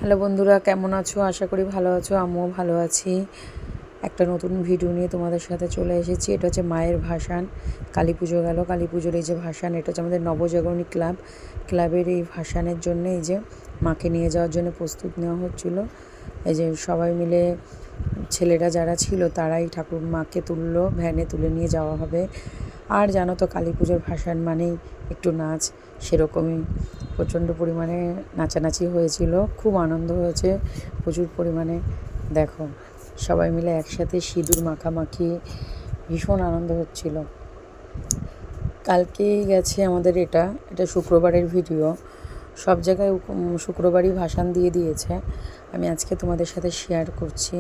Hello বন্ধুরা, কেমন আছো? আশা করি ভালো আছো। আমিও ভালো আছি। একটা নতুন ভিডিও নিয়ে তোমাদের সাথে চলে এসেছি। এটা হচ্ছে মায়ের ভাসান। কালী পুজো গেল, কালী পুজোর এই যে ভাসান, এটা হচ্ছে আমাদের নবজাগরণী ক্লাবের এই ভাসানের জন্য এই যে মাকে নিয়ে যাওয়ার জন্য প্রস্তুত নেওয়া হচ্ছিলো। এই যে সবাই মিলে ছেলেরা যারা ছিল তারাই ঠাকুর মাকে তুললো, ভ্যানে তুলে নিয়ে যাওয়া হবে। আর জানো তো, কালী পুজোর ভাসান মানেই একটু নাচ, সেরকমই প্রচণ্ড পরিমাণে নাচানাচি হয়েছিল। খুব আনন্দ হয়েছে প্রচুর পরিমাণে। দেখো সবাই মিলে একসাথে সিঁদুর মাখামাখি, ভীষণ আনন্দ হচ্ছিল। কালকেই গেছে আমাদের, এটা শুক্রবারের ভিডিও। সব জায়গায় শুক্রবারই ভাসান দিয়ে দিয়েছে। আমি আজকে তোমাদের সাথে শেয়ার করছি।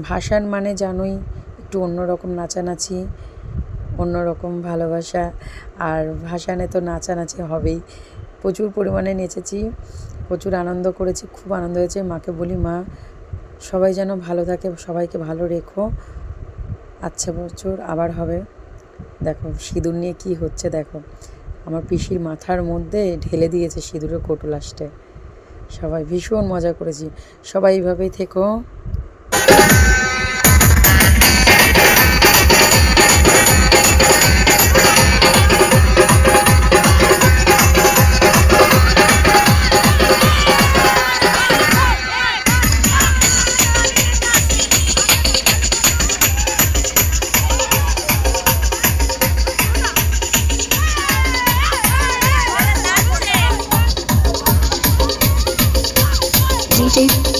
ভাসান মানে জানোই, একটু অন্যরকম নাচানাচি, অন্যরকম ভালোবাসা। আর ভাসানে তো নাচানাচি হবেই। প্রচুর পরিমাণে নেচেছি, প্রচুর আনন্দ করেছি, খুব আনন্দ হয়েছে। মাকে বলি, মা সবাই যেন ভালো থাকে, সবাইকে ভালো রেখো, আচ্ছা বছর আবার হবে। দেখো সিঁদুর নিয়ে কি হচ্ছে, দেখো আমার পিসির মাথার মধ্যে ঢেলে দিয়েছে সিঁদুরের কৌটো লাস্টে। সবাই ভীষণ মজা করেছি। সবাই এইভাবেই থেকো।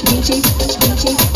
DJ